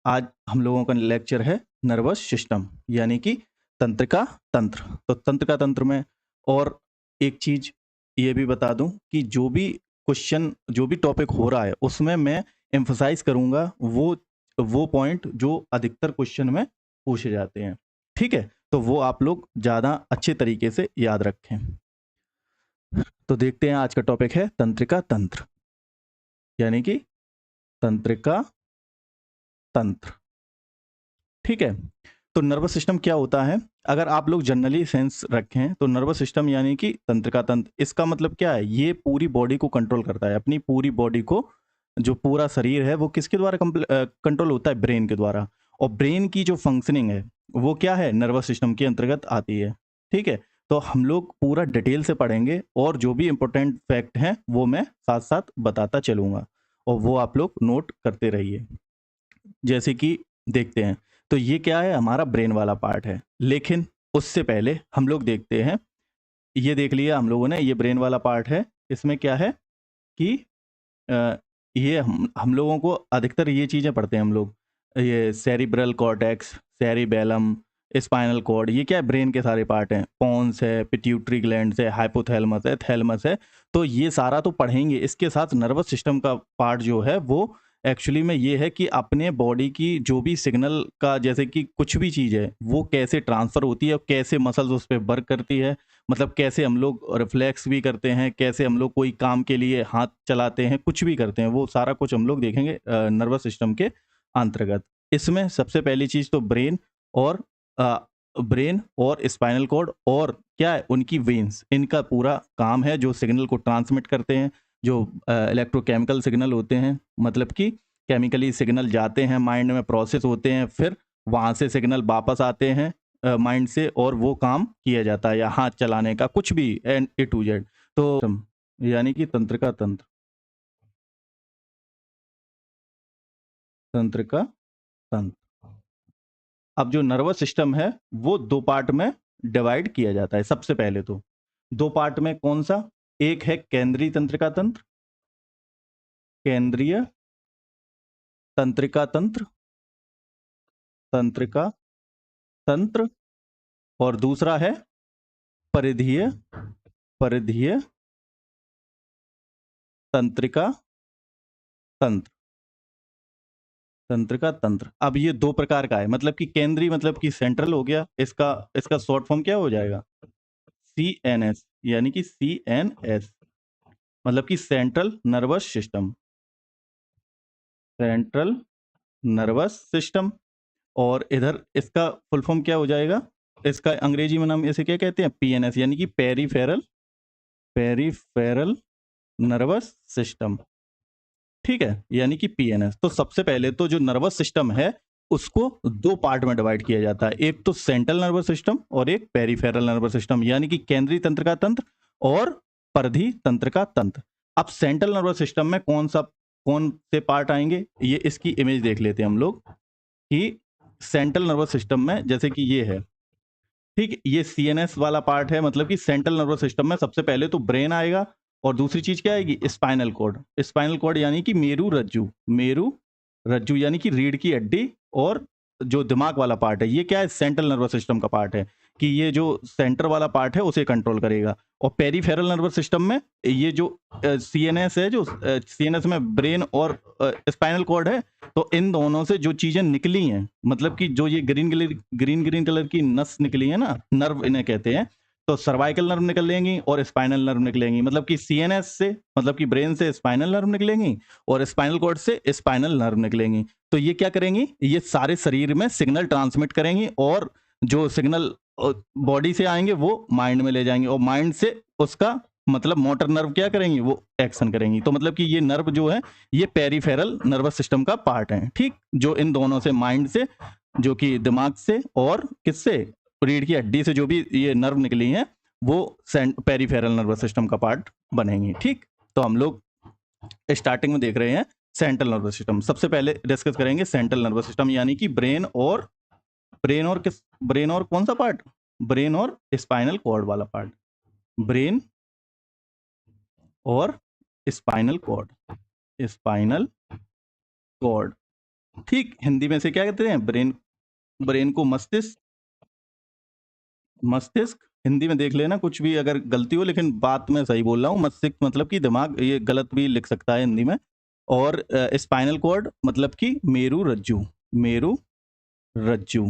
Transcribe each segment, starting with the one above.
आज हम लोगों का लेक्चर है नर्वस सिस्टम यानी कि तंत्रिका तंत्र। तो तंत्रिका तंत्र में और एक चीज़ ये भी बता दूं कि जो भी टॉपिक हो रहा है उसमें मैं एम्फसाइज करूंगा वो पॉइंट जो अधिकतर क्वेश्चन में पूछे जाते हैं। ठीक है, तो वो आप लोग ज़्यादा अच्छे तरीके से याद रखें। तो देखते हैं, आज का टॉपिक है तंत्रिका तंत्र यानी कि तंत्रिका तंत्र। ठीक है, तो नर्वस सिस्टम क्या होता है? अगर आप लोग जनरली सेंस रखें तो नर्वस सिस्टम यानी कि तंत्रिका तंत्र, इसका मतलब क्या है? ये पूरी बॉडी को कंट्रोल करता है, अपनी पूरी बॉडी को। जो पूरा शरीर है वो किसके द्वारा कंट्रोल होता है? ब्रेन के द्वारा। और ब्रेन की जो फंक्शनिंग है वो क्या है? नर्वस सिस्टम के अंतर्गत आती है। ठीक है, तो हम लोग पूरा डिटेल से पढ़ेंगे और जो भी इंपॉर्टेंट फैक्ट हैं वो मैं साथ साथ बताता चलूंगा और वो आप लोग नोट करते रहिए। जैसे कि देखते हैं, तो ये क्या है? हमारा ब्रेन वाला पार्ट है। लेकिन उससे पहले हम लोग देखते हैं, ये देख लिया हम लोगों ने, ये ब्रेन वाला पार्ट है। इसमें क्या है कि अ, ये हम लोगों को अधिकतर ये चीज़ें पढ़ते हैं हम लोग, ये cerebral cortex, cerebellum, spinal cord, ये क्या है? ब्रेन के सारे पार्ट हैं। पॉन्स है, पिट्यूटरी ग्लैंड है, हाइपोथैलेमस है, थैलेमस है। तो ये सारा तो पढ़ेंगे, इसके साथ नर्वस सिस्टम का पार्ट जो है वो एक्चुअली में ये है कि अपने बॉडी की जो भी सिग्नल का, जैसे कि कुछ भी चीज़ है वो कैसे ट्रांसफ़र होती है और कैसे मसल्स उस पे वर्क करती है। मतलब कैसे हम लोग रिफ्लेक्स भी करते हैं, कैसे हम लोग कोई काम के लिए हाथ चलाते हैं, कुछ भी करते हैं, वो सारा कुछ हम लोग देखेंगे नर्वस सिस्टम के अंतर्गत। इसमें सबसे पहली चीज़ तो अ, ब्रेन और स्पाइनल कॉर्ड और क्या है? उनकी वेन्स, इनका पूरा काम है जो सिग्नल को ट्रांसमिट करते हैं। जो इलेक्ट्रोकेमिकल सिग्नल होते हैं, मतलब कि केमिकली सिग्नल जाते हैं माइंड में, प्रोसेस होते हैं, फिर वहाँ से सिग्नल वापस आते हैं माइंड से और वो काम किया जाता है, या हाथ चलाने का कुछ भी, एंड ए टू जेड। तो यानी कि तंत्रिका तंत्र, तंत्रिका तंत्र। अब जो नर्वस सिस्टम है वो दो पार्ट में डिवाइड किया जाता है। सबसे पहले तो दो पार्ट में कौन सा? एक है केंद्रीय तंत्रिका तंत्र, केंद्रीय तंत्रिका तंत्र, तंत्रिका तंत्र। और दूसरा है परिधीय, परिधीय तंत्रिका तंत्र, तंत्र का तंत्र। अब ये दो प्रकार का है, मतलब कि केंद्रीय मतलब कि सेंट्रल हो गया, इसका इसका शॉर्ट फॉर्म क्या हो जाएगा? सीएनएस, यानी कि सीएनएस मतलब कि central nervous system, central nervous system. और इधर इसका फुल फॉर्म क्या हो जाएगा? इसका अंग्रेजी में नाम इसे क्या कहते हैं? पीएनएस, यानी कि पेरीफेरल, पेरीफेरल नर्वस सिस्टम। ठीक है, यानी कि पीएनएस। तो सबसे पहले तो जो नर्वस सिस्टम है उसको दो पार्ट में डिवाइड किया जाता है, एक तो सेंट्रल नर्वस सिस्टम और एक पेरिफेरल नर्वस सिस्टम, यानी कि केंद्रीय तंत्र का तंत्र और परिधि तंत्र का तंत्र। अब सेंट्रल नर्वस सिस्टम में कौन से पार्ट आएंगे, ये इसकी इमेज देख लेते हैं हम लोग कि सेंट्रल नर्वस सिस्टम में जैसे कि ये है। ठीक, ये सीएनएस वाला पार्ट है, मतलब कि सेंट्रल नर्वस सिस्टम में सबसे पहले तो ब्रेन आएगा और दूसरी चीज क्या आएगी? स्पाइनल कॉर्ड, स्पाइनल कॉर्ड यानी कि मेरू रज्जू, मेरू रज्जू यानी कि रीढ़ की हड्डी। और जो दिमाग वाला पार्ट है ये क्या है? सेंट्रल नर्वस सिस्टम का पार्ट है, कि ये जो सेंटर वाला पार्ट है उसे कंट्रोल करेगा। और पेरीफेरल नर्वस सिस्टम में ये जो सीएनएस है, जो सीएनएस में ब्रेन और स्पाइनल कॉर्ड है, तो इन दोनों से जो चीजें निकली हैं, मतलब कि जो ये ग्रीन कलर की नस निकली है ना, नर्व इन्हें कहते हैं। तो सर्वाइकल नर्व निकलेंगी और स्पाइनल नर्व निकलेंगी, मतलब कि सीएनएस से, मतलब कि ब्रेन से स्पाइनल नर्व निकलेंगी और स्पाइनल कॉर्ड से स्पाइनल नर्व निकलेंगी। तो ये क्या करेंगी? ये सारे शरीर में सिग्नल ट्रांसमिट करेंगी और जो सिग्नल बॉडी से आएंगे वो माइंड में ले जाएंगे और माइंड से उसका मतलब मोटर नर्व क्या करेंगी? वो एक्शन करेंगी। तो मतलब कि ये नर्व जो है ये पेरीफेरल नर्वस सिस्टम का पार्ट है। ठीक, जो इन दोनों से, माइंड से, जो कि दिमाग से, और किससे? रीढ़ की हड्डी से जो भी ये नर्व निकली हैं वो पेरीफेरल नर्वस सिस्टम का पार्ट बनेंगी। ठीक, तो हम लोग स्टार्टिंग में देख रहे हैं सेंट्रल नर्वस सिस्टम। सबसे पहले डिस्कस करेंगे सेंट्रल नर्वस सिस्टम, यानी कि ब्रेन और कौन सा पार्ट? ब्रेन और स्पाइनल कॉर्ड वाला पार्ट, ब्रेन और स्पाइनल कॉर्ड, स्पाइनल कॉर्ड। ठीक, हिंदी में से क्या कहते हैं? ब्रेन। ब्रेन को मस्तिष्क। मस्तिष्क हिंदी में देख लेना, कुछ भी अगर गलती हो, लेकिन बात मैं सही बोल रहा हूँ। मस्तिष्क मतलब कि दिमाग, ये गलत भी लिख सकता है हिंदी में। और स्पाइनल कॉर्ड मतलब कि मेरु रज्जु। मेरु रज्जु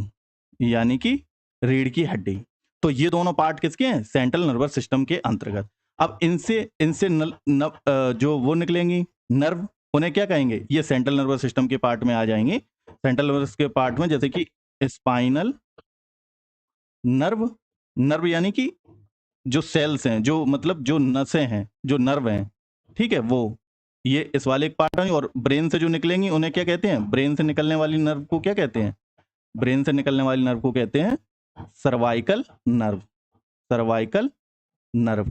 यानी कि रीढ़ की हड्डी। तो ये दोनों पार्ट किसके हैं? सेंट्रल नर्वस सिस्टम के अंतर्गत। अब इनसे इनसे जो वो निकलेंगी नर्व, उन्हें क्या कहेंगे? ये सेंट्रल नर्वस सिस्टम के पार्ट में आ जाएंगे। सेंट्रल नर्वस के पार्ट में, जैसे कि स्पाइनल नर्व। नर्व यानी कि जो सेल्स हैं, जो मतलब जो नसें हैं, जो नर्व हैं, ठीक है, वो ये इस वाले एक पार्ट है। और ब्रेन से जो निकलेंगी उन्हें क्या कहते हैं? ब्रेन से निकलने वाली नर्व को क्या कहते हैं? ब्रेन से निकलने वाली नर्व को कहते हैं सर्वाइकल नर्व। सर्वाइकल नर्व,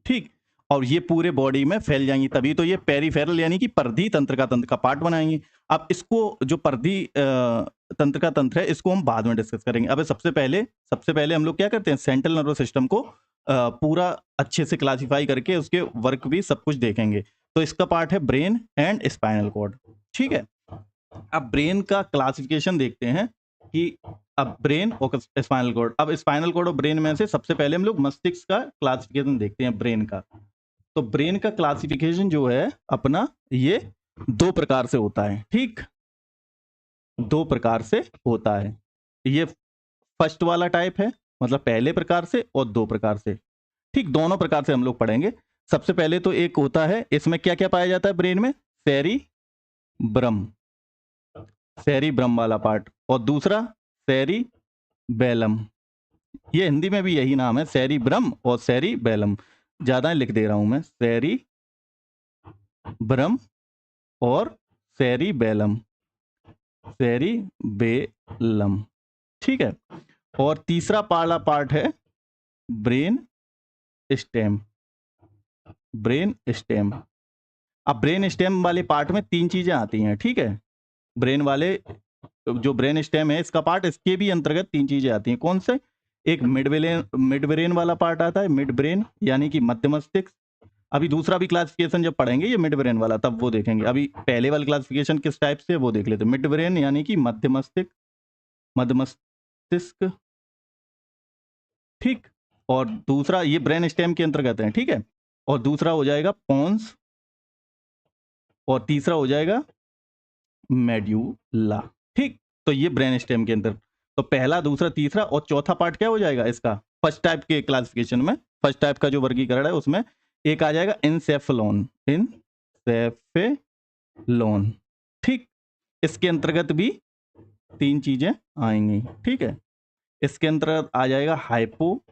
ठीक। और ये पूरे बॉडी में फैल जाएंगी, तभी तो ये पेरिफेरल यानी कि परिधीय तंत्र का पार्ट बनाएंगे। अब इसको जो परिधीय तंत्र का तंत्र है, इसको हम बाद में डिस्कस करेंगे। अब सबसे पहले हम लोग क्या करते हैं? सेंट्रल नर्वस सिस्टम को पूरा अच्छे से क्लासिफाई करके उसके वर्क भी सब कुछ देखेंगे। तो इसका पार्ट है ब्रेन एंड स्पाइनल कॉर्ड, ठीक है। अब ब्रेन का क्लासिफिकेशन देखते हैं कि अब ब्रेन और स्पाइनल कॉर्ड। अब स्पाइनल कॉर्ड और ब्रेन में से सबसे पहले हम लोग मस्तिष्क का क्लासिफिकेशन देखते हैं, ब्रेन का। तो ब्रेन का क्लासिफिकेशन जो है अपना, ये दो प्रकार से होता है, ठीक। दो प्रकार से होता है। ये फर्स्ट वाला टाइप है, मतलब पहले प्रकार से, और दो प्रकार से, ठीक। दोनों प्रकार से हम लोग पढ़ेंगे। सबसे पहले तो एक होता है, इसमें क्या क्या पाया जाता है ब्रेन में? सेरी ब्रम, सेरी ब्रम वाला पार्ट। और दूसरा सेरी बेलम। ये हिंदी में भी यही नाम है, सेरी ब्रम और सेरी बेलम। ज्यादा लिख दे रहा हूं मैं, सेरी ब्रम और सेरी बेलम। सेरी बेलम, ठीक है। और तीसरा पाला पार्ट है ब्रेन स्टेम। Brain stem. अब ब्रेन स्टेम वाले पार्ट में तीन चीजें आती हैं, ठीक है। ब्रेन वाले जो ब्रेन स्टेम है इसका पार्ट, इसके भी अंतर्गत तीन चीजें आती हैं। कौन से? एक मिड ब्रेन वाला पार्ट आता है, मिड ब्रेन यानी कि मध्य मस्तिष्क। अभी दूसरा भी क्लासिफिकेशन जब पढ़ेंगे ये मिड ब्रेन वाला, तब वो देखेंगे। अभी पहले वाला क्लासिफिकेशन किस टाइप से वो देख लेते हैं। मिड ब्रेन यानी कि मध्य मस्तिष्क, मध्य मस्तिष्क, ठीक। और दूसरा ये ब्रेन स्टेम के अंतर्गत है, ठीक है। और दूसरा हो जाएगा पोन्स, और तीसरा हो जाएगा मेड्यूला, ठीक। तो ये ब्रेन स्टेम के अंदर, तो पहला, दूसरा, तीसरा और चौथा पार्ट क्या हो जाएगा इसका? फर्स्ट टाइप के क्लासिफिकेशन में, फर्स्ट टाइप का जो वर्गीकरण है उसमें एक आ जाएगा इंसेफेलॉन। इंसेफेलॉन, ठीक। इसके अंतर्गत भी तीन चीजें आएंगी, ठीक है। इसके अंतर्गत आ जाएगा हाइपोथैलेमस,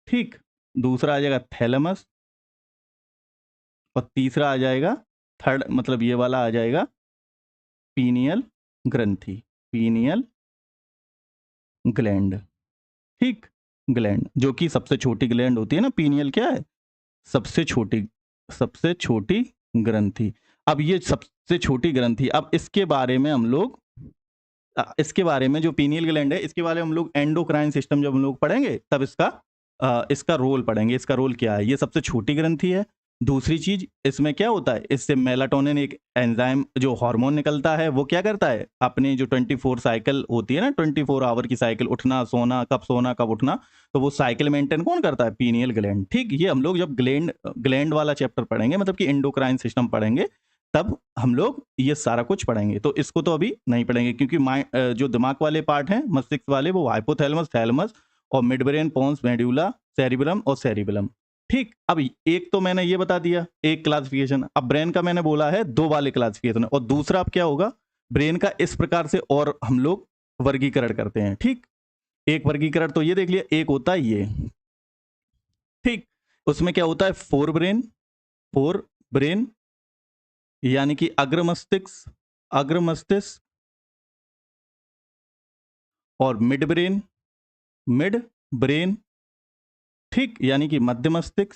ठीक। दूसरा आ जाएगा थैलेमस, और तीसरा आ जाएगा, थर्ड मतलब ये वाला आ जाएगा पीनियल ग्रंथि, पीनियल ग्लैंड, ठीक। ग्लैंड जो कि सबसे छोटी ग्लैंड होती है ना, पीनियल क्या है? सबसे छोटी, सबसे छोटी ग्रंथि। अब ये सबसे छोटी ग्रंथि, अब इसके बारे में हम लोग इसके बारे में, जो पीनियल ग्लैंड है, इसके बारे में हम लोग एंडोक्राइन सिस्टम जब हम लोग पढ़ेंगे तब इसका रोल पढ़ेंगे। इसका रोल क्या है? ये सबसे छोटी ग्रंथि है। दूसरी चीज, इसमें क्या होता है? इससे मेलाटोनिन एक एंजाइम, जो हार्मोन निकलता है, वो क्या करता है? अपनी जो 24 साइकिल होती है ना, 24 आवर की साइकिल, उठना सोना कब उठना, तो वो साइकिल मेंटेन कौन करता है? पीनियल ग्लैंड, ठीक। ये हम लोग जब ग्लैंड वाला चैप्टर पढ़ेंगे, मतलब कि एंडोक्राइन सिस्टम पढ़ेंगे, तब हम लोग ये सारा कुछ पढ़ेंगे। तो इसको तो अभी नहीं पढ़ेंगे, क्योंकि जो दिमाग वाले पार्ट हैं, मस्तिष्क वाले, वो हाइपोथैलेमस, थैलेमस और mid brain, pons, medulla, cerebellum और सेरिबेलम, ठीक। अब एक तो मैंने ये बता दिया, एक क्लासिफिकेशन। अब ब्रेन का मैंने बोला है दो वाले क्लासिफिकेशन, और दूसरा अब क्या होगा? ब्रेन का इस प्रकार से और हम लोग वर्गीकरण करते हैं, ठीक। एक वर्गीकरण तो ये देख लिया, एक होता है ये, ठीक। उसमें क्या होता है? फोर ब्रेन यानी कि अग्र मस्तिष्क, अग्र मस्तिष्क, और मिड ब्रेन, ठीक, यानी कि मध्य मस्तिष्क,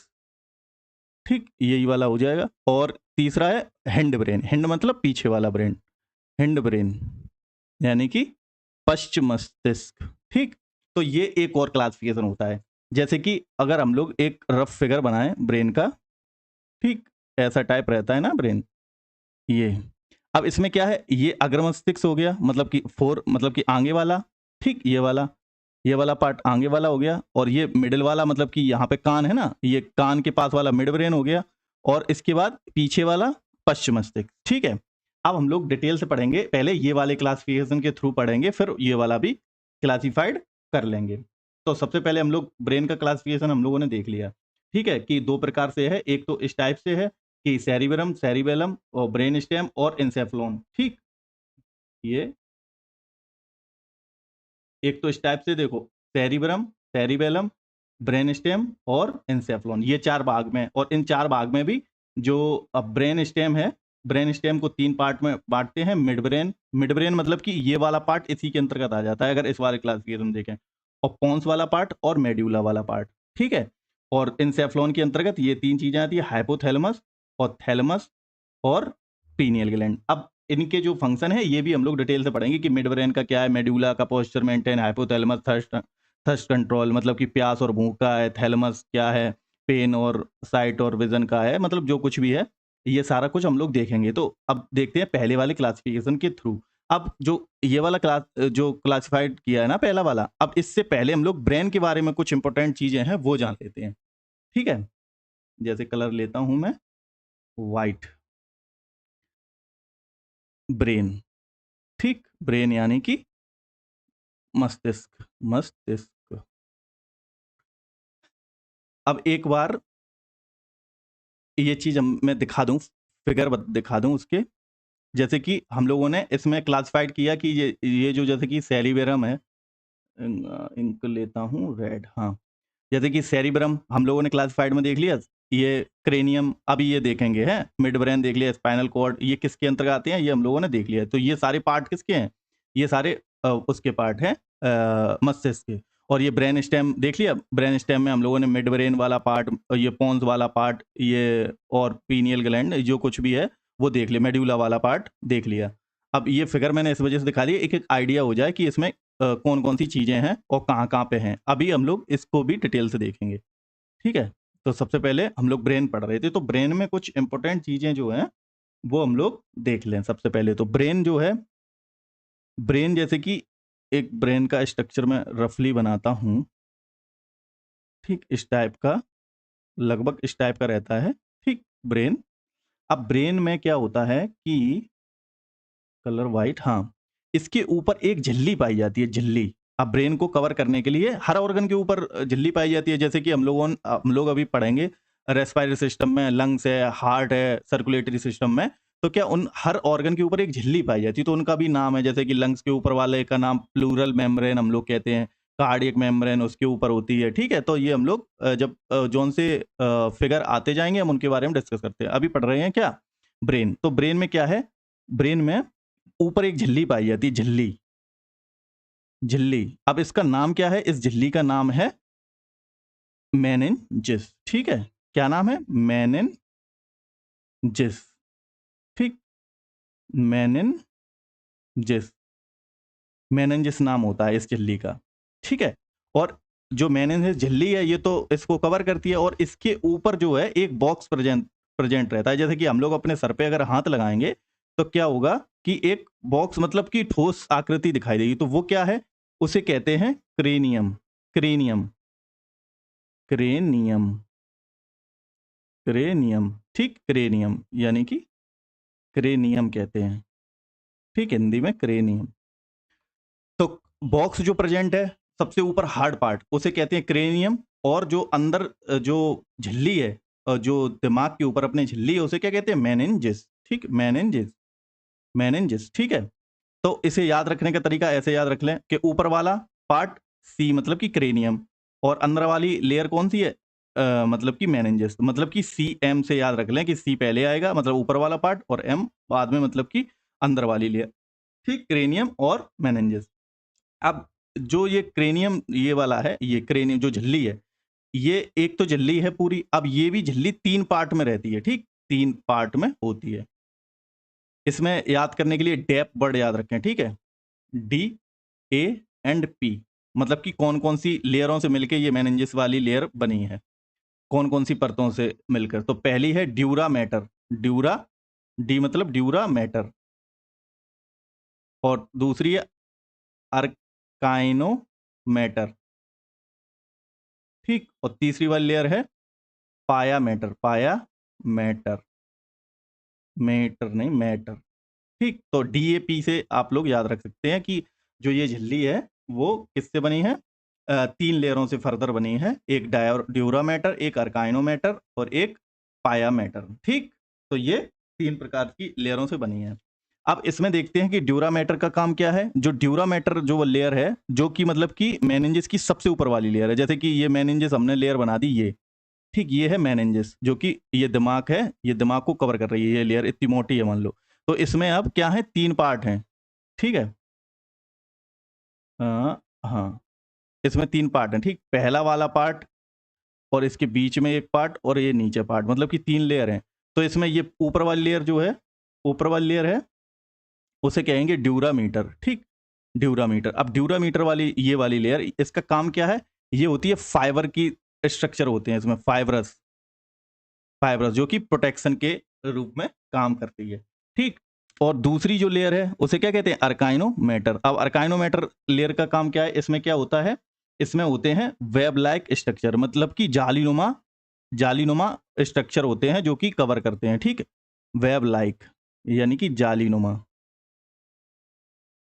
ठीक, यही वाला हो जाएगा। और तीसरा है हिंड ब्रेन, हिंड मतलब पीछे वाला ब्रेन, हिंड ब्रेन यानी कि पश्चिम मस्तिष्क, ठीक। तो ये एक और क्लासिफिकेशन होता है। जैसे कि अगर हम लोग एक रफ फिगर बनाएं ब्रेन का, ठीक, ऐसा टाइप रहता है ना ब्रेन, ये। अब इसमें क्या है, ये अग्र मस्तिष्क हो गया, मतलब कि फोर, मतलब कि आगे वाला, ठीक, ये वाला पार्ट आगे वाला हो गया, और ये मिडिल वाला, मतलब कि यहाँ पे कान है ना, ये कान के पास वाला मिड ब्रेन हो गया, और इसके बाद पीछे वाला पश्चिम मस्तिष्क, ठीक है। अब हम लोग डिटेल से पढ़ेंगे, पहले ये वाले क्लासिफिकेशन के थ्रू पढ़ेंगे, फिर ये वाला भी क्लासिफाइड कर लेंगे। तो सबसे पहले हम लोग ब्रेन का क्लासिफिकेशन हम लोगों ने देख लिया, ठीक है, कि दो प्रकार से है, एक तो इस टाइप से है कि सेरिबरम, सेरिबेलम और ब्रेन स्टेम और इंसेफ्लॉन, ठीक। ये एक तो इस टाइप से देखो, सेरिब्रम, सेरिबेलम, ब्रेन स्टेम और इंसेफ्लॉन, ये चार भाग में। और इन चार भाग में भी जो ब्रेन स्टेम है, ब्रेन स्टेम को तीन पार्ट में बांटते हैं, मिड ब्रेन, मिड ब्रेन मतलब कि ये वाला पार्ट इसी के अंतर्गत आ जाता है अगर इस वाले क्लासिफिकेशन देखें, और पोन्स वाला पार्ट और मेड्यूला वाला पार्ट, ठीक है। और इंसेफ्लॉन के अंतर्गत ये तीन चीजें आती है, हाइपोथैलेमस और थैलेमस और पीनियल ग्लैंड। अब इनके जो फंक्शन है ये भी हम लोग डिटेल से पढ़ेंगे कि मिड ब्रेन का क्या है, मेड्यूला का posture maintain, hypothalamus thirst thirst control, मतलब कि प्यास और भूख का है, थैलेमस क्या है, पेन और साइट और विजन का है, मतलब जो कुछ भी है ये सारा कुछ हम लोग देखेंगे। तो अब देखते हैं पहले वाले क्लासिफिकेशन के थ्रू। अब जो ये वाला क्लास जो क्लासिफाइड किया है ना पहला वाला, अब इससे पहले हम लोग ब्रेन के बारे में कुछ इंपॉर्टेंट चीजें हैं वो जान लेते हैं, ठीक है। जैसे कलर लेता हूं मैं वाइट, ब्रेन, ठीक, ब्रेन यानी कि मस्तिष्क, मस्तिष्क। अब एक बार ये चीज मैं दिखा दूं, फिगर दिखा दूं उसके, जैसे कि हम लोगों ने इसमें क्लासिफाइड किया कि ये जो जैसे कि सेरिबेरम है, इनको लेता हूं रेड, हाँ, जैसे कि सेरिब्रम हम लोगों ने क्लासिफाइड में देख लिया, ये क्रेनियम अभी ये देखेंगे, हैं, मिड ब्रेन देख लिया, स्पाइनल कॉर्ड ये किसके अंतर्गत आते हैं ये हम लोगों ने देख लिया। तो ये सारे पार्ट किसके हैं, ये सारे उसके पार्ट हैं मस्तिष्क के। और ये ब्रेन स्टेम देख लिया, ब्रेन स्टेम में हम लोगों ने मिड ब्रेन वाला पार्ट, ये पोन्स वाला पार्ट, ये और पीनियल ग्लैंड जो कुछ भी है वो देख लिया, मेड्यूला वाला पार्ट देख लिया। अब ये फिगर मैंने इस वजह से दिखा दी, एक एक आइडिया हो जाए कि इसमें कौन कौन सी चीजें हैं और कहाँ कहाँ पे हैं। अभी हम लोग इसको भी डिटेल से देखेंगे, ठीक है। तो सबसे पहले हम लोग ब्रेन पढ़ रहे थे, तो ब्रेन में कुछ इंपॉर्टेंट चीजें जो हैं वो हम लोग देख लें। सबसे पहले तो ब्रेन जो है, ब्रेन जैसे कि एक ब्रेन का स्ट्रक्चर मैं रफली बनाता हूं, ठीक, इस टाइप का, लगभग इस टाइप का रहता है, ठीक, ब्रेन। अब ब्रेन में क्या होता है कि कलर वाइट, हाँ, इसके ऊपर एक झिल्ली पाई जाती है, झिल्ली। अब ब्रेन को कवर करने के लिए हर ऑर्गन के ऊपर झिल्ली पाई जाती है, जैसे कि हम लोग अभी पढ़ेंगे रेस्पिरेटरी सिस्टम में, लंग्स है, हार्ट है, सर्कुलेटरी सिस्टम में। तो क्या उन हर ऑर्गन के ऊपर एक झिल्ली पाई जाती है, तो उनका भी नाम है, जैसे कि लंग्स के ऊपर वाले का नाम प्लूरल मेम्ब्रेन हम लोग कहते हैं, कार्डियक मेम्ब्रेन उसके ऊपर होती है, ठीक है। तो ये हम लोग जब जोन से फिगर आते जाएंगे हम उनके बारे में डिस्कस करते हैं। अभी पढ़ रहे हैं क्या, ब्रेन। तो ब्रेन में क्या है, ब्रेन में ऊपर एक झिल्ली पाई जाती है, झिल्ली, झिल्ली। अब इसका नाम क्या है, इस झिल्ली का नाम है मेनिनजिस, ठीक है। क्या नाम है, मेनिनजिस, ठीक, मेनिनजिस, मेनिनजिस नाम होता है इस झिल्ली का, ठीक है। और जो मेनिनजिस झिल्ली है ये तो इसको कवर करती है, और इसके ऊपर जो है एक बॉक्स प्रेजेंट प्रेजेंट रहता है, जैसे कि हम लोग अपने सर पे अगर हाथ लगाएंगे तो क्या होगा कि एक बॉक्स, मतलब कि ठोस आकृति दिखाई देगी, तो वो क्या है, उसे कहते हैं क्रेनियम, क्रेनियम, क्रेनियम, क्रेनियम, ठीक, क्रेनियम यानी कि क्रेनियम कहते हैं, ठीक, हिंदी में क्रेनियम। तो बॉक्स जो प्रेजेंट है सबसे ऊपर हार्ड पार्ट उसे कहते हैं क्रेनियम, और जो अंदर जो झिल्ली है, जो दिमाग के ऊपर अपने झिल्ली है उसे क्या कहते हैं, मेनिनजिस, ठीक, मेनिनजिस, मेनिनजिस, ठीक है। तो इसे याद रखने का तरीका ऐसे याद रख लें कि ऊपर वाला पार्ट सी मतलब कि क्रेनियम, और अंदर वाली लेयर कौन सी है, मतलब कि मेनिनजिस, मतलब कि सी एम से याद रख लें कि सी पहले आएगा मतलब ऊपर वाला पार्ट, और एम बाद में मतलब कि अंदर वाली लेयर, ठीक, क्रेनियम और मेनिनजिस। अब जो ये क्रेनियम ये वाला है, ये क्रेनियम जो झिल्ली है, ये एक तो झिल्ली है पूरी, अब ये भी झिल्ली तीन पार्ट में रहती है, ठीक, तीन पार्ट में होती है। इसमें याद करने के लिए डेप वर्ड याद रखें, ठीक है, डी ए एंड पी, मतलब कि कौन कौन सी लेयरों से मिलके ये मेनिनजिस वाली लेयर बनी है। कौन कौन सी परतों से मिलकर। तो पहली है ड्यूरा मैटर, ड्यूरा, डी मतलब ड्यूरा मैटर, और दूसरी है अर्काइनो मैटर, ठीक, और तीसरी वाली लेयर है पाया मैटर, पाया मैटर, मैटर नहीं मैटर, ठीक। तो डीएपी से आप लोग याद रख सकते हैं कि जो ये झिल्ली है वो किससे बनी है, 3 लेयरों से फर्दर बनी है, एक ड्यूरा मैटर, एक अर्काइनो मैटर और एक पाया मैटर, ठीक। तो ये 3 प्रकार की लेयरों से बनी है। अब इसमें देखते हैं कि ड्यूरा मैटर का काम क्या है। जो ड्यूरा मैटर जो वो लेयर है जो कि मतलब कि मेनिंजेस की सबसे ऊपर वाली लेयर है, जैसे कि ये मेनिंजेस हमने लेयर बना दी, ये ठीक, ये है मेनिंजेस जो कि ये दिमाग है, ये दिमाग को कवर कर रही है, ये लेयर इतनी मोटी है मान लो। तो इसमें अब क्या है, 3 पार्ट हैं, ठीक है। हाँ, इसमें 3 पार्ट हैं, ठीक। पहला वाला पार्ट और इसके बीच में एक पार्ट और ये नीचे पार्ट, मतलब कि 3 लेयर हैं। तो इसमें ये ऊपर वाली लेयर जो है, ऊपर वाली लेयर है, उसे कहेंगे ड्यूरामीटर, ठीक, ड्यूरामीटर। अब ड्यूरामीटर वाली ये वाली लेयर, इसका काम क्या है, ये होती है फाइबर की स्ट्रक्चर होते हैं इसमें, फाइबरस, फाइबरस जो कि प्रोटेक्शन के रूप में काम करती है, ठीक। और दूसरी जो लेयर है उसे क्या कहते हैं, अर्काइनो मैटर। अब अर्काइनो मैटर लेयर का काम क्या है, इसमें क्या होता है, इसमें होते हैं वेब लाइक स्ट्रक्चर, मतलब कि जालीनुमा, जालीनुमा स्ट्रक्चर होते हैं जो कि कवर करते हैं, ठीक, वेब लाइक यानी कि जालीनुमा,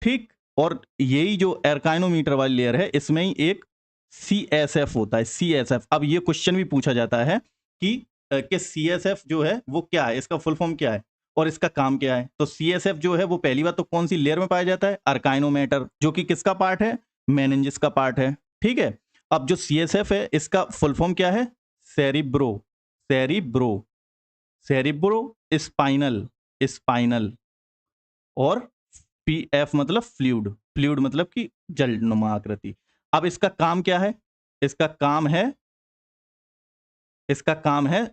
ठीक। और यही जो अर्काइनोमीटर वाली लेयर है इसमें ही एक CSF होता है, CSF। अब ये क्वेश्चन भी पूछा जाता है कि CSF जो है वो क्या है, इसका फुल फॉर्म क्या है और इसका काम क्या है। तो CSF जो है वो पहली बात तो कौन सी लेयर में पाया जाता है, अर्काइनोमेटर, जो कि किसका पार्ट है, मेनिंजेस का पार्ट है, ठीक है। अब जो CSF है इसका फुल फॉर्म क्या है, cerebro, cerebro, cerebro spinal, spinal, और PF मतलब फ्लूइड, फ्लूइड मतलब कि जलनुमा आकृति। अब इसका काम क्या है, इसका काम है, इसका काम है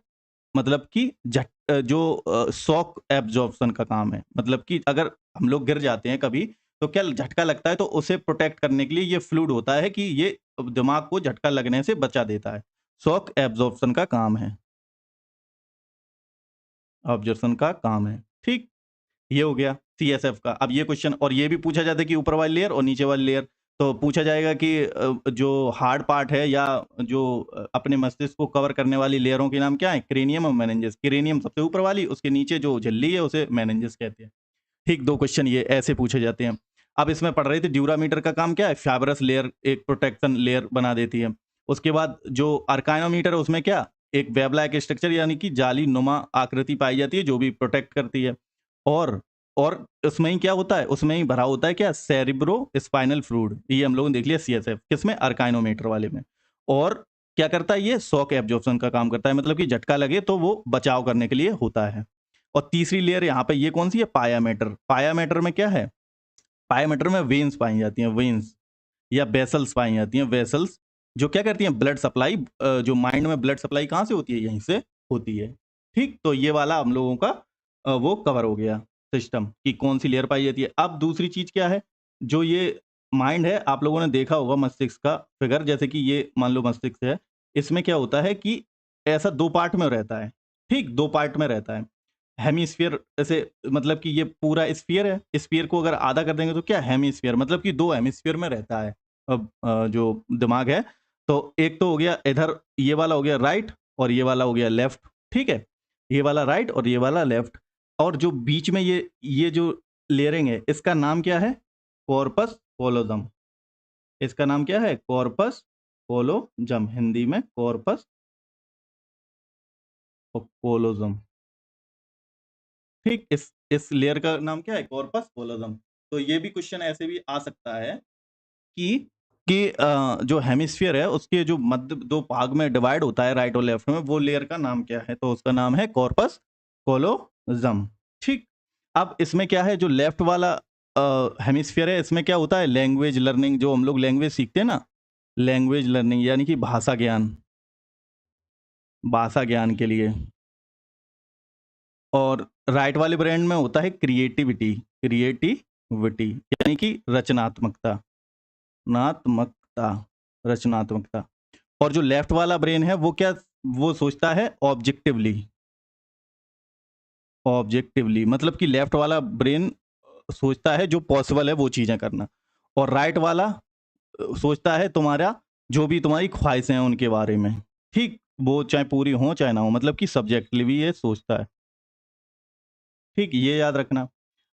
मतलब कि जो शॉक एब्जॉर्प्शन का काम है, मतलब कि अगर हम लोग गिर जाते हैं कभी तो क्या झटका लगता है, तो उसे प्रोटेक्ट करने के लिए ये फ्लूइड होता है कि ये दिमाग को झटका लगने से बचा देता है, शॉक एब्जॉर्प्शन का काम है, ऑब्जर्वेशन का काम है, ठीक। ये हो गया CSF का। अब ये क्वेश्चन, और ये भी पूछा जाता है कि ऊपर वाली लेयर और नीचे वाली लेयर, तो पूछा जाएगा कि जो हार्ड पार्ट है या जो अपने मस्तिष्क को कवर करने वाली लेयरों के नाम क्या है, क्रेनियम और मेनिंजेस। क्रेनियम सबसे ऊपर वाली, उसके नीचे जो झिल्ली है उसे मेनिंजेस कहते हैं, ठीक। 2 क्वेश्चन ये ऐसे पूछे जाते हैं। अब इसमें पढ़ रहे थे ड्यूरामीटर का काम क्या है, फाइबरस लेयर, एक प्रोटेक्शन लेयर बना देती है। उसके बाद जो अर्काइनोमीटर है उसमें क्या, एक वेब लाइक स्ट्रक्चर यानी कि जाली नुमा आकृति पाई जाती है जो भी प्रोटेक्ट करती है। और और उसमें ही क्या होता है, उसमें ही भरा होता है क्या, सेरिब्रो स्पाइनल फ्लूइड, ये हम लोगों ने देख लिया CSF किसमें, अर्काइनोमीटर वाले में। और क्या करता है, ये शॉक एब्जॉर्प्शन का काम करता है, मतलब कि झटका लगे तो वो बचाव करने के लिए होता है। और तीसरी लेयर यहाँ पे ये कौन सी है, पाया मैटर। पाया मैटर में क्या है, पाया मैटर में वेन्स पाई जाती हैं, वेन्स या वेसल्स पाई जाती हैं, वेसल्स जो क्या करती हैं, ब्लड सप्लाई, जो माइंड में ब्लड सप्लाई कहाँ से होती है, यहीं से होती है, ठीक। तो ये वाला हम लोगों का वो कवर हो गया सिस्टम कि कौन सी लेयर पाई जाती है। अब दूसरी चीज क्या है, जो ये माइंड है, आप लोगों ने देखा होगा मस्तिष्क का फिगर, जैसे कि ये मान लो मस्तिष्क है, इसमें क्या होता है कि ऐसा 2 पार्ट में रहता है, ठीक, 2 पार्ट में रहता है। हेमिस्फीयर, ऐसे मतलब कि ये पूरा स्फीयर है, स्फीयर को अगर आधा कर देंगे तो क्या, हेमिस्फीयर, मतलब कि 2 हेमिस्फीयर में रहता है। अब जो दिमाग है, तो एक तो हो गया इधर, ये वाला हो गया राइट और ये वाला हो गया लेफ्ट, ठीक है, ये वाला राइट और ये वाला लेफ्ट। और जो बीच में ये जो लेयरिंग है इसका नाम क्या है, कॉर्पस कोलोजम। इसका नाम क्या है, कॉर्पस कोलोजम, हिंदी में कॉर्पस कोलोजम, ठीक। इस लेयर का नाम क्या है, कॉर्पस कोलोजम। तो ये भी क्वेश्चन ऐसे भी आ सकता है कि जो हेमिस्फीयर है उसके जो मध्य 2 भाग में डिवाइड होता है, राइट और लेफ्ट में, वो लेयर का नाम क्या है, तो उसका नाम है कॉर्पस कोलोजम, ठीक। अब इसमें क्या है, जो लेफ्ट वाला हेमिस्फीयर है इसमें क्या होता है, लैंग्वेज लर्निंग, जो हम लोग लैंग्वेज सीखते हैं ना, लैंग्वेज लर्निंग यानी कि भाषा ज्ञान, भाषा ज्ञान के लिए। और राइट वाले ब्रेन में होता है क्रिएटिविटी, क्रिएटिविटी यानी कि रचनात्मकता, नात्मकता, रचनात्मकता। और जो लेफ्ट वाला ब्रेन है वो क्या वो सोचता है ऑब्जेक्टिवली। ऑब्जेक्टिवली मतलब कि लेफ्ट वाला ब्रेन सोचता है जो पॉसिबल है वो चीजें करना, और राइट वाला सोचता है तुम्हारा जो भी तुम्हारी ख्वाहिशें हैं उनके बारे में। ठीक, वो चाहे पूरी हो चाहे ना हो, मतलब कि सब्जेक्टिवली ये सोचता है। ठीक, ये याद रखना।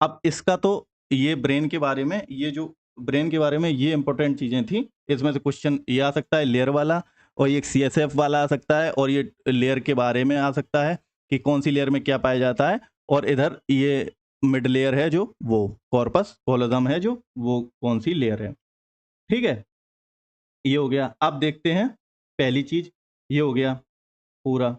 अब इसका तो ये ब्रेन के बारे में, ये जो ब्रेन के बारे में ये इंपॉर्टेंट चीजें थी। इसमें से क्वेश्चन ये आ सकता है लेयर वाला, और ये सीएसएफ वाला आ सकता है, और ये लेयर के बारे में आ सकता है कि कौन सी लेयर में क्या पाया जाता है, और इधर ये मिड लेयर है जो वो कॉर्पस कोलोजम है जो वो कौन सी लेयर है। ठीक है, ये हो गया। अब देखते हैं पहली चीज, ये हो गया पूरा।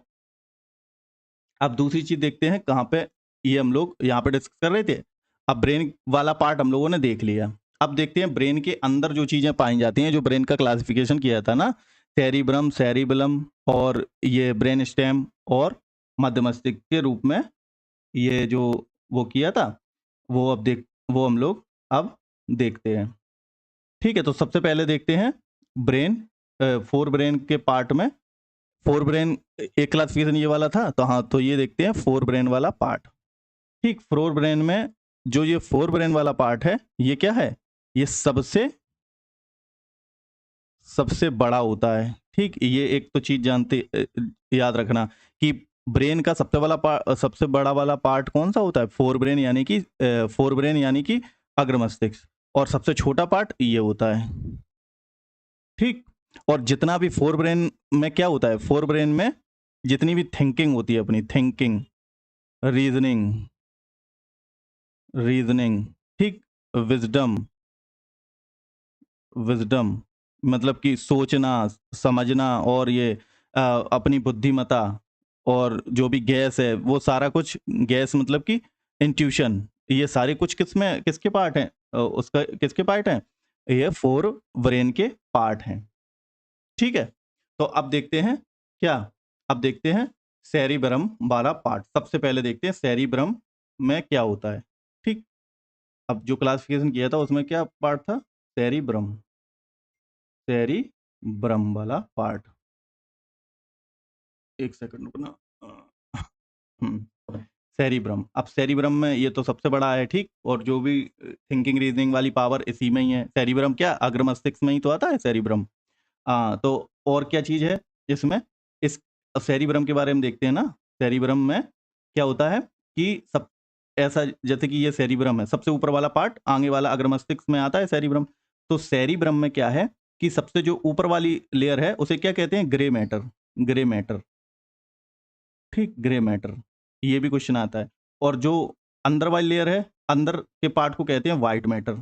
अब दूसरी चीज देखते हैं कहाँ पे, ये हम लोग यहाँ पे डिस्कस कर रहे थे। अब ब्रेन वाला पार्ट हम लोगों ने देख लिया। अब देखते हैं ब्रेन के अंदर जो चीजें पाई जाती हैं, जो ब्रेन का क्लासिफिकेशन किया था ना, सेरिब्रम, सेरिबलम, और ये ब्रेन स्टेम और मध्य मस्तिष्क के रूप में, ये जो वो किया था, वो अब देख वो हम लोग अब देखते हैं। ठीक है, तो सबसे पहले देखते हैं ब्रेन, फोर ब्रेन के पार्ट में। फोर ब्रेन एक क्लासिफिकेशन ये वाला था, तो हाँ, तो ये देखते हैं फोर ब्रेन वाला पार्ट। ठीक, फोर ब्रेन में जो ये फोर ब्रेन वाला पार्ट है, ये क्या है, ये सबसे सबसे बड़ा होता है। ठीक, ये एक तो चीज याद रखना कि ब्रेन का सबसे बड़ा वाला पार्ट कौन सा होता है, फोर ब्रेन, यानी कि फोर ब्रेन यानी कि अग्र मस्तिष्क, और सबसे छोटा पार्ट ये होता है। ठीक, और जितना भी फोर ब्रेन में क्या होता है, फोर ब्रेन में जितनी भी थिंकिंग होती है, अपनी थिंकिंग, रीजनिंग, रीजनिंग, ठीक, विजडम, विजडम मतलब कि सोचना, समझना, और ये अपनी बुद्धिमता, और जो भी गैस है वो सारा कुछ, गैस मतलब कि इंट्यूशन, ये सारे कुछ किसके पार्ट हैं, उसका किसके पार्ट हैं, ये फोर ब्रेन के पार्ट हैं। ठीक है, तो अब देखते हैं क्या, अब देखते हैं सेरिब्रम वाला पार्ट। सबसे पहले देखते हैं सेरिब्रम में क्या होता है। ठीक, अब जो क्लासिफिकेशन किया था उसमें क्या पार्ट था, सेरिब्रम, सेरिब्रम वाला पार्ट। एक सेकंड रुकना। सेरिब्रम, अब सेरिब्रम में ये तो सबसे बड़ा है। ठीक, और जो भी थिंकिंग रीजनिंग वाली पावर इसी में ही है। सेरिब्रम क्या अग्र मस्तिष्क में ही तो आता है सेरिब्रम। तो और क्या चीज है इसमें, इस सेरिब्रम के बारे में देखते हैं ना। सेरिब्रम में क्या होता है कि सब ऐसा, जैसे कि ये सेरिब्रम है, सबसे ऊपर वाला पार्ट, आगे वाला अग्र मस्तिष्क में आता है सेरिब्रम। तो सेरिब्रम में क्या है कि सबसे जो ऊपर वाली लेयर है उसे क्या कहते हैं, ग्रे मैटर, ग्रे मैटर। ठीक, ग्रे मैटर, ये भी क्वेश्चन आता है। और जो अंदर वाली लेयर है, अंदर के पार्ट को कहते हैं व्हाइट मैटर।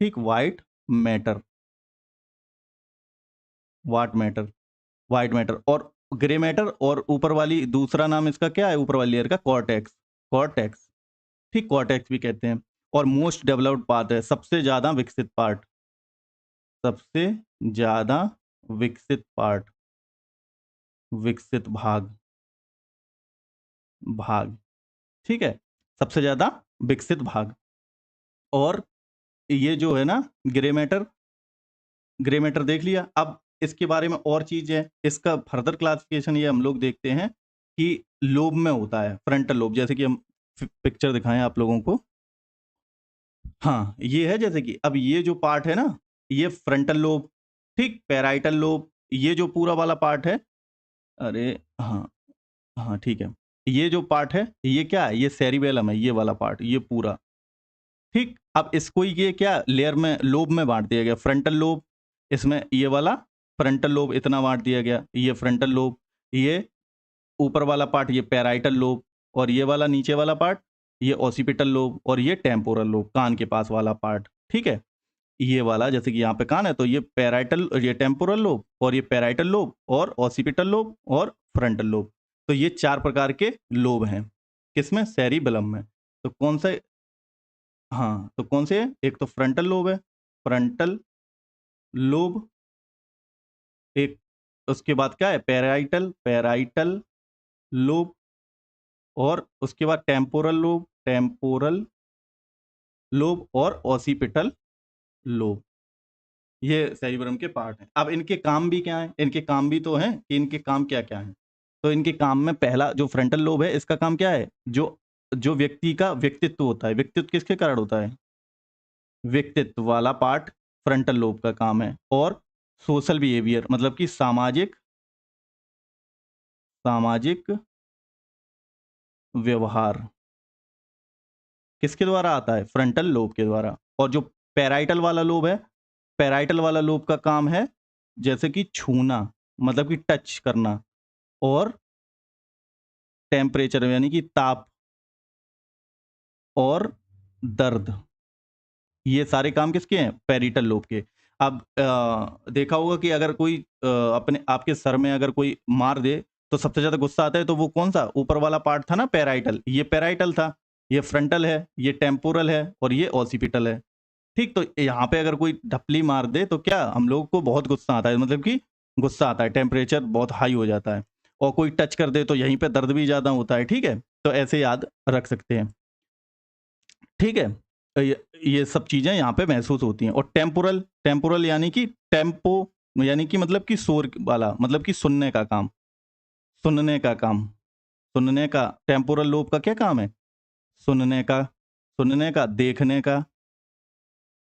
ठीक, white matter, white matter, white matter, और ग्रे मैटर, और ऊपर वाली दूसरा नाम इसका क्या है, ऊपर वाली लेयर का, कॉर्टेक्स, कॉर्टेक्स। ठीक, कॉर्टेक्स भी कहते हैं। और मोस्ट डेवलप्ड पार्ट है, सबसे ज्यादा विकसित पार्ट, सबसे ज्यादा विकसित पार्ट, विकसित भाग, भाग। ठीक है, सबसे ज्यादा विकसित भाग। और ये जो है ना ग्रे मैटर, ग्रे मैटर देख लिया। अब इसके बारे में और चीज है, इसका फर्दर क्लासिफिकेशन ये हम लोग देखते हैं कि लोब में होता है, फ्रंटल लोब, जैसे कि हम पिक्चर दिखाएं आप लोगों को। हाँ, ये है, जैसे कि अब ये जो पार्ट है ना, ये फ्रंटल लोब। ठीक, पैराइटल लोब, ये जो पूरा वाला पार्ट है, अरे हाँ, हाँ ठीक है, ये जो पार्ट है ये क्या है, ये सेरिबेलम है, ये वाला पार्ट, ये पूरा। ठीक, अब इसको ये क्या लेयर में, लोब में बांट दिया गया, फ्रंटल लोब, इसमें ये वाला फ्रंटल लोब इतना बांट दिया गया, ये फ्रंटल लोब, ये ऊपर वाला पार्ट ये पैराइटल लोब, और ये वाला नीचे वाला पार्ट ये ऑसिपिटल लोब, और ये टेम्पोरल लोब, कान के पास वाला पार्ट। ठीक है, ये वाला जैसे कि यहाँ पे कान है तो ये पैराइटल, ये टेम्पोरल लोब, और ये पैराइटल लोब, और ऑसिपिटल लोब, और फ्रंटल लोब। तो ये चार प्रकार के लोब हैं किसमें, सेरिबेलम में। तो कौन सा, हाँ, तो कौन से है, एक तो फ्रंटल लोब है, फ्रंटल लोब, एक उसके बाद क्या है, पैराइटल, पैराइटल लोब, और उसके बाद टेम्पोरल लोब, टेम्पोरल लोब, और ऑसिपिटल लोब। ये सेरिब्रम के पार्ट हैं। अब इनके काम भी क्या हैं, इनके काम भी तो हैं कि इनके काम क्या क्या हैं। तो इनके काम में पहला जो फ्रंटल लोब है, इसका काम क्या है? जो जो व्यक्ति का व्यक्तित्व होता है, व्यक्तित्व किसके कारण होता है? व्यक्तित्व वाला पार्ट फ्रंटल लोब का काम है। और सोशल बिहेवियर मतलब कि सामाजिक सामाजिक व्यवहार किसके द्वारा आता है? फ्रंटल लोब के द्वारा। और जो पैराइटल वाला लोब है, पैराइटल वाला लोब का काम है जैसे कि छूना, मतलब कि टच करना, और टेम्परेचर यानी कि ताप और दर्द, ये सारे काम किसके हैं? पैराइटल लोब के। अब देखा होगा कि अगर कोई अपने आपके सर में अगर कोई मार दे तो सबसे ज्यादा गुस्सा आता है, तो वो कौन सा ऊपर वाला पार्ट था ना? पैराइटल। ये पैराइटल था, ये फ्रंटल है, ये टेम्पोरल है और ये ऑसिपिटल है। ठीक, तो यहाँ पे अगर कोई ढपली मार दे तो क्या हम लोग को बहुत गुस्सा आता है, मतलब कि गुस्सा आता है, टेम्परेचर बहुत हाई हो जाता है। और कोई टच कर दे तो यहीं पे दर्द भी ज़्यादा होता है। ठीक है, तो ऐसे याद रख सकते हैं। ठीक है, तो ये सब चीज़ें यहाँ पे महसूस होती हैं। और टेम्पोरल, टेम्पोरल यानी कि टेम्पो, यानी कि मतलब कि शोर वाला, मतलब कि सुनने का काम, सुनने का काम, सुनने का। टेम्पोरल लोब का क्या काम है? सुनने का, सुनने का, देखने का,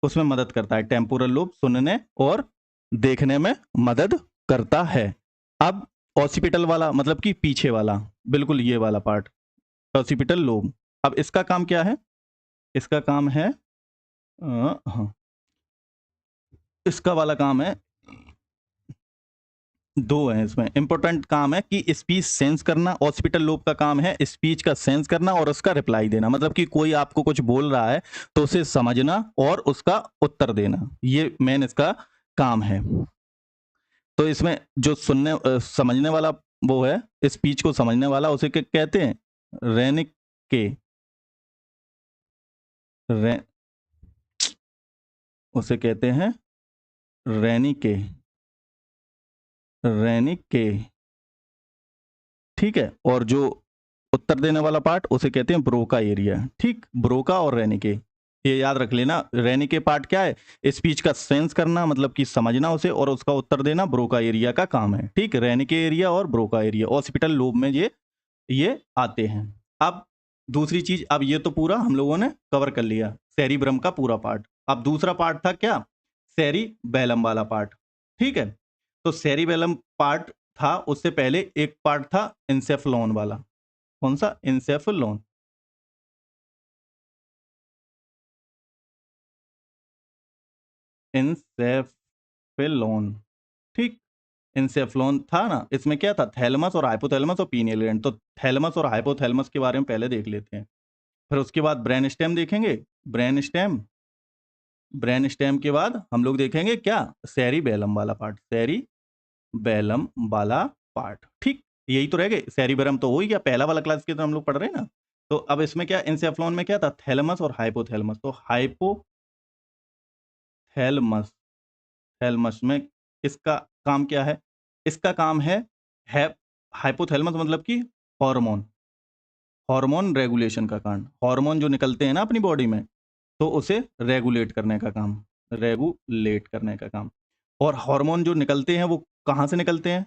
उसमें मदद करता है। टेम्पोरल लोब सुनने और देखने में मदद करता है। अब ऑसिपिटल वाला मतलब कि पीछे वाला, बिल्कुल ये वाला पार्ट, ऑसिपिटल लोब। अब इसका काम क्या है? इसका काम है हाँ, इसका वाला काम है, दो है इसमें इंपॉर्टेंट काम है कि स्पीच सेंस करना। ऑसिपिटल लोब का काम है स्पीच का सेंस करना और उसका रिप्लाई देना, मतलब कि कोई आपको कुछ बोल रहा है तो उसे समझना और उसका उत्तर देना, ये मेन इसका काम है। तो इसमें जो सुनने समझने वाला वो है, स्पीच को समझने वाला, उसे क्या कहते हैं? रेनिक के, रे, उसे कहते हैं रेनिके, रेनिके। ठीक है, और जो उत्तर देने वाला पार्ट उसे कहते हैं ब्रोका एरिया। ठीक, ब्रोका और रेनिके, ये याद रख लेना। रेनिके पार्ट क्या है? स्पीच का सेंस करना, मतलब कि समझना उसे, और उसका उत्तर देना ब्रोका एरिया का काम है। ठीक, रेनिके एरिया और ब्रोका एरिया ऑसिपिटल लोब में ये आते हैं। अब दूसरी चीज, अब ये तो पूरा हम लोगों ने कवर कर लिया, सेरिब्रम का पूरा पार्ट। अब दूसरा पार्ट था क्या? सेरिबैलम वाला पार्ट। ठीक है, तो सेरिबैलम पार्ट था, उससे पहले एक पार्ट था इंसेफ्लॉन वाला। कौन सा? इंसेफ्लॉन। इंसेफ्लॉन, ठीक, इंसेफ्लॉन था ना। इसमें क्या था? थैलेमस और हाइपोथैलेमस और पीनियल ग्लैंड। तो थैलेमस और हाइपोथैलेमस के बारे में पहले देख लेते हैं, फिर उसके बाद ब्रेन स्टेम देखेंगे। ब्रेन स्टेम, ब्रेन स्टेम के बाद हम लोग देखेंगे क्या? सेरिबैलम वाला पार्ट, सेरिबैलम वाला पार्ट। ठीक, यही तो रह गए। सेरिबैलम तो हो ही गया, पहला वाला क्लास के तो हम लोग पढ़ रहे हैं ना। तो अब इसमें क्या, इंसेफ्लॉन में क्या था? थैलेमस और हाइपोथैलेमस। तो हाइपोथैलेमस, थैलेमस में इसका काम क्या है? इसका काम है हाइपोथैलेमस मतलब कि हार्मोन, हार्मोन रेगुलेशन का कारण। हार्मोन जो निकलते हैं ना अपनी बॉडी में, तो उसे रेगुलेट करने का काम, रेगुलेट करने का काम। और हार्मोन जो निकलते हैं वो कहाँ से निकलते हैं?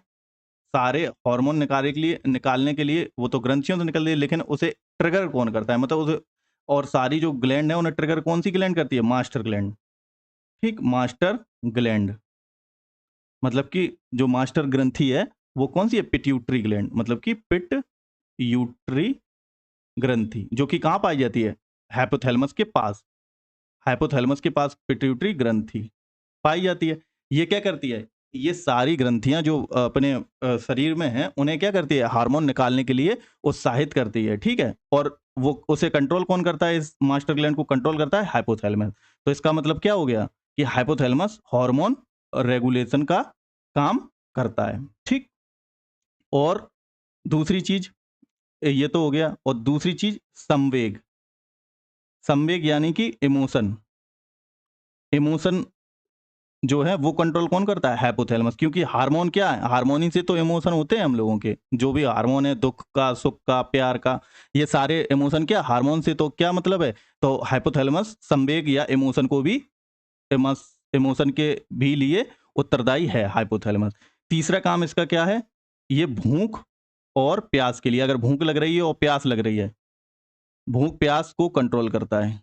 सारे हार्मोन निकालने के लिए वो तो ग्रंथियों से निकलते हैं, लेकिन उसे ट्रिगर कौन करता है? मतलब उसे, और सारी जो ग्लैंड है उन्हें ट्रिगर कौन सी ग्लैंड करती है? Master gland. ठीक, मास्टर ग्लैंड, मतलब कि जो मास्टर ग्रंथि है वो कौन सी है? पिट्यूटरी ग्लैंड, मतलब कि पिट्यूटरी ग्रंथि, जो कि कहाँ पाई जाती है? हाइपोथैलेमस के पास, हाइपोथैलेमस के पास पिट्यूटरी ग्रंथि पाई जाती है। ये क्या करती है? ये सारी ग्रंथियां जो अपने शरीर में हैं उन्हें क्या करती है? हार्मोन निकालने के लिए उत्साहित करती है। ठीक है, और वो उसे कंट्रोल कौन करता है? इस मास्टर ग्लैंड को कंट्रोल करता है हाइपोथैलेमस। तो इसका मतलब क्या हो गया कि हाइपोथैलेमस हार्मोन रेगुलेशन का काम करता है। ठीक, और दूसरी चीज, ये तो हो गया। और दूसरी चीज संवेग, संवेग यानी कि इमोशन, इमोशन जो है वो कंट्रोल कौन करता है? हाइपोथैलेमस। क्योंकि हार्मोन क्या है? हार्मोन ही से तो इमोशन होते हैं हम लोगों के, जो भी हार्मोन है, दुख का, सुख का, प्यार का, ये सारे इमोशन क्या हार्मोन से। तो क्या मतलब है? तो हाइपोथैलेमस संवेग या इमोशन को भी, इमोशन के भी लिए उत्तरदायी है हाइपोथैलेमस। तीसरा काम इसका क्या है? ये भूख और प्यास के लिए, अगर भूख लग रही है और प्यास लग रही है, भूख प्यास को कंट्रोल करता है।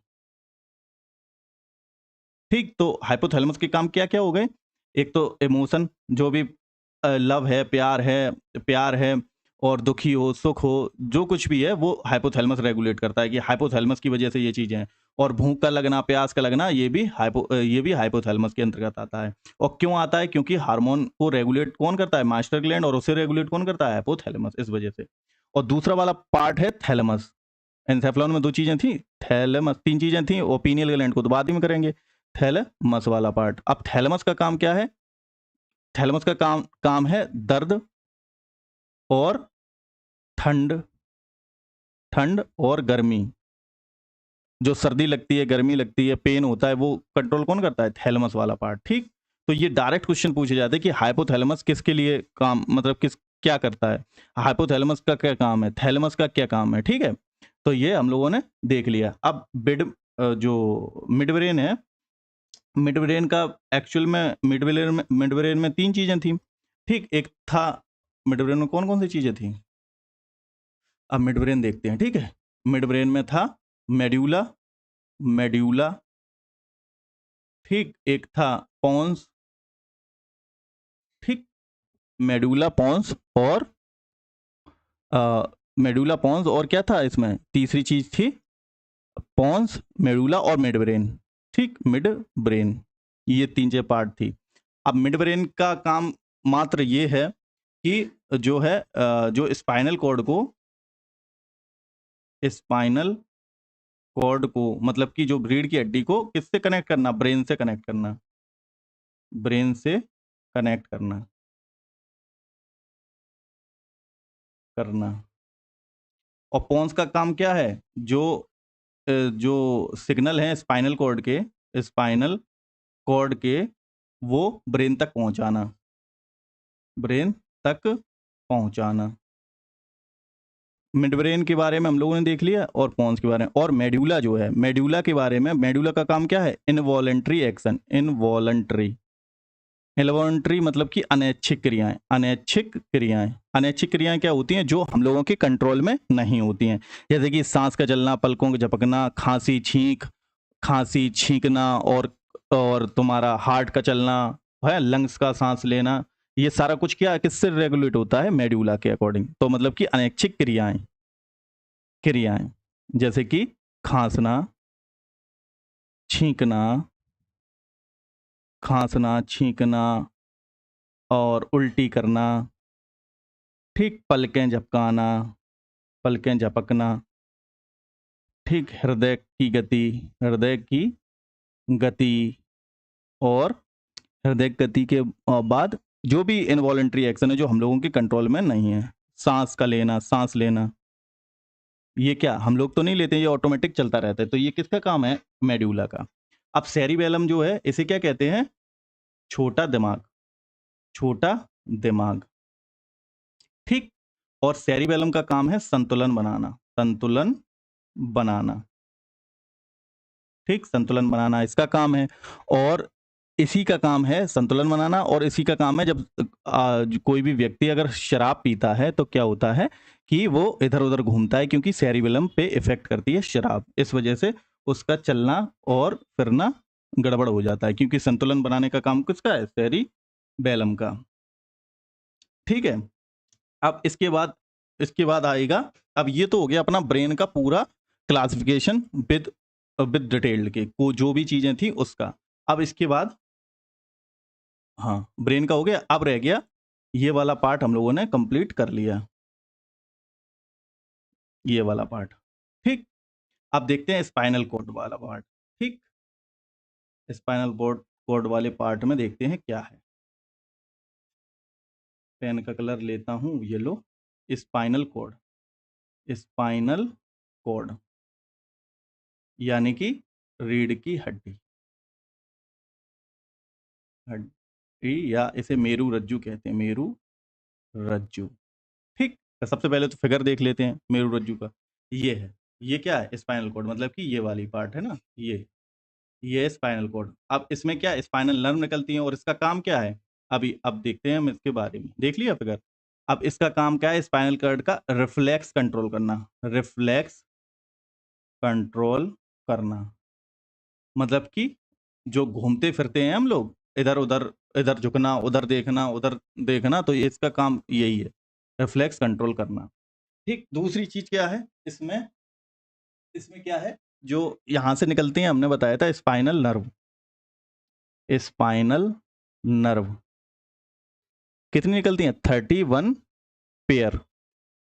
ठीक, तो हाइपोथैलेमस के काम क्या-क्या हो गए? एक तो इमोशन, जो भी लव है, प्यार है और दुखी हो, सुख हो, जो कुछ भी है वो हाइपोथैलेमस रेगुलेट करता है कि हाइपोथैलेमस की वजह से ये चीज़ें हैं। और भूख का लगना, प्यास का लगना, ये भी हाइपोथैलेमस के अंतर्गत आता है। और क्यों आता है? क्योंकि हार्मोन को रेगुलेट कौन करता है? मास्टर ग्लैंड, और उसे रेगुलेट कौन करता है? हाइपोथैलेमस, इस वजह से। और दूसरा वाला पार्ट है थैलेमस। एन्सेफेलॉन में 2 चीज़ें थी, थैलेमस 3 चीज़ें थी, और पीनियल ग्लैंड को तो बाद ही में करेंगे। थैलेमस वाला पार्ट। अब थैलेमस का काम क्या है? थैलेमस का काम काम है दर्द और ठंड, ठंड और गर्मी। जो सर्दी लगती है, गर्मी लगती है, पेन होता है, वो कंट्रोल कौन करता है? थैलेमस वाला पार्ट, ठीक? तो ये डायरेक्ट क्वेश्चन पूछे जाते हैं कि हाइपोथैलेमस किसके लिए काम, मतलब क्या करता है? हाइपोथैलेमस का क्या काम है? थैलेमस का क्या काम है? ठीक है? तो ये हम लोगों ने देख लिया। अब जो मिड ब्रेन है, मिड ब्रेन का एक्चुअल में मिड ब्रेन में 3 चीज़ें थी, ठीक? एक था, मिड ब्रेन में कौन-कौन सी चीज़ें थी? अब मिड ब्रेन देखते हैं, ठीक है? मिड ब्रेन में था मेड्यूला, मेड्यूला, ठीक? एक था पोन्स, ठीक? मेडुला, पोन्स और अ, मेडुला, पोन्स और क्या था इसमें? तीसरी चीज़ थी पोन्स, मेडुला और मिड ब्रेन, ठीक? मिड ब्रेन, ये 3 जो पार्ट थी। अब मिड ब्रेन का काम मात्र ये है कि जो है जो स्पाइनल कॉर्ड को, स्पाइनल कॉर्ड को मतलब कि जो रीढ़ की हड्डी को किससे कनेक्ट करना? ब्रेन से कनेक्ट करना, ब्रेन से कनेक्ट करना। और पोन्स का काम क्या है? जो सिग्नल हैं स्पाइनल कॉर्ड के, वो ब्रेन तक पहुंचाना, ब्रेन तक पहुंचाना। मिड ब्रेन के बारे में हम लोगों ने देख लिया, और पोन्स के बारे में। और मेड्यूला जो है, मेड्यूला के बारे में, मेड्यूला का काम क्या है? इनवॉलंटरी एक्शन, इनवॉलंटरी, इनवॉलंटरी मतलब कि अनैच्छिक क्रियाएं, अनैच्छिक क्रियाएं, अनैच्छिक क्रियाएं क्या होती हैं? जो हम लोगों के कंट्रोल में नहीं होती हैं, जैसे कि सांस का चलना, पलकों का झपकना, खांसी छींकना, और तुम्हारा हार्ट का चलना है, लंग्स का सांस लेना, ये सारा कुछ क्या किससे रेगुलेट होता है? मेड्यूला के अकॉर्डिंग। तो मतलब कि अनैच्छिक क्रियाएं, क्रियाएं जैसे कि खांसना, छींकना, खांसना, छींकना और उल्टी करना, ठीक? पलकें झपकाना, पलकें झपकना, ठीक? हृदय की गति, और हृदय गति के बाद जो भी इनवॉलंटरी एक्शन है जो हम लोगों के कंट्रोल में नहीं है, सांस लेना, ये क्या हम लोग तो नहीं लेते, ये ऑटोमेटिक चलता रहता है। तो ये किसका काम है? मेड्यूला का। अब सेरिबेलम जो है, इसे क्या कहते हैं? छोटा दिमाग, छोटा दिमाग, ठीक? और सेरिबेलम का काम है संतुलन बनाना, संतुलन बनाना, ठीक? संतुलन बनाना इसका काम है। और इसी का काम है संतुलन बनाना, और इसी का काम है जब कोई भी व्यक्ति अगर शराब पीता है तो क्या होता है कि वो इधर-उधर घूमता है, क्योंकि सेरिबेलम पे इफ़ेक्ट करती है शराब। इस वजह से उसका चलना और फिरना गड़बड़ हो जाता है, क्योंकि संतुलन बनाने का काम किसका है? सेरिबेलम का, ठीक है? अब इसके बाद आएगा, अब ये तो हो गया अपना ब्रेन का पूरा क्लासिफिकेशन विद विद डिटेल्ड के को जो भी चीज़ें थी उसका। अब इसके बाद, हाँ, ब्रेन का हो गया, अब रह गया ये वाला पार्ट हम लोगों ने कंप्लीट कर लिया, ये वाला पार्ट, ठीक? अब देखते हैं स्पाइनल कॉर्ड वाला पार्ट, ठीक? स्पाइनल कॉर्ड वाले पार्ट में देखते हैं क्या है। पेन का कलर लेता हूँ yellow. Spinal cord, spinal cord यानी कि रीढ़ की हड्डी, हड्डी, या इसे मेरू रज्जु कहते हैं, मेरू रज्जु, ठीक? तो सबसे पहले तो फिगर देख लेते हैं मेरू रज्जु का। ये है, ये क्या है? स्पाइनल कॉर्ड, मतलब कि ये वाली पार्ट है ना, ये है स्पाइनल कॉर्ड। अब इसमें क्या स्पाइनल नर्व निकलती हैं, और इसका काम क्या है? अब देखते हैं हम इसके बारे में। देख लिया फिगर? अब इसका काम क्या है? स्पाइनल कॉर्ड का रिफ्लेक्स कंट्रोल करना, रिफ्लेक्स कंट्रोल करना, मतलब कि जो घूमते फिरते हैं हम लोग इधर उधर, इधर झुकना, उधर देखना, तो ये इसका काम यही है, रिफ्लेक्स कंट्रोल करना। ठीक, दूसरी चीज क्या है इसमें? इसमें क्या है? जो यहां से निकलती हैं, हमने बताया था स्पाइनल नर्व, स्पाइनल नर्व कितनी निकलती हैं? 31 पेयर।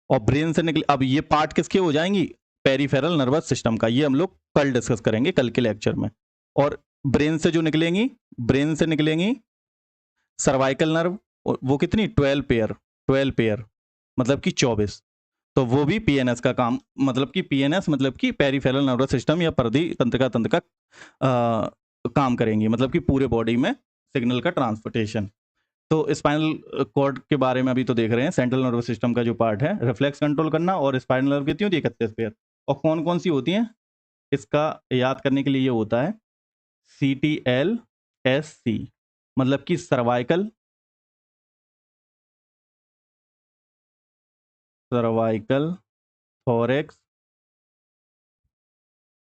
और ब्रेन से निकले, अब ये पार्ट किसके हो जाएंगी? पेरिफेरल नर्वस सिस्टम का। ये हम लोग कल डिस्कस करेंगे, कल के लेक्चर में। और ब्रेन से जो निकलेंगी, ब्रेन से निकलेंगी सर्वाइकल नर्व, वो कितनी? 12 पेयर, 12 पेयर मतलब कि 24। तो वो भी पीएनएस का काम, मतलब कि पीएनएस मतलब कि पेरिफेरल नर्वस सिस्टम या परिधि तंत्रिका तंत्र का काम करेंगी, मतलब कि पूरे बॉडी में सिग्नल का ट्रांसपोर्टेशन। तो स्पाइनल कॉर्ड के बारे में अभी तो देख रहे हैं, सेंट्रल नर्वस सिस्टम का जो पार्ट है, रिफ्लेक्स कंट्रोल करना। और स्पाइनल नर्व कितनी होती है? 31 पेयर। और कौन कौन सी होती हैं? इसका याद करने के लिए ये होता है CTLSC, मतलब कि cervical, cervical, thorax,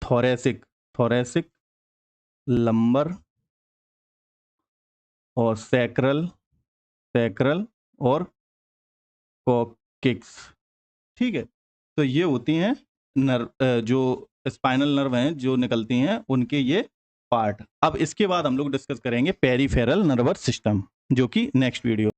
thoracic, thoracic, lumbar और सैक्रल, सैक्रल और कोकिक्स। ठीक है, तो ये होती हैं नर्व, जो स्पाइनल नर्व हैं जो निकलती हैं, उनके ये पार्ट। अब इसके बाद हम लोग डिस्कस करेंगे पेरिफेरल नर्वस सिस्टम, जो कि नेक्स्ट वीडियो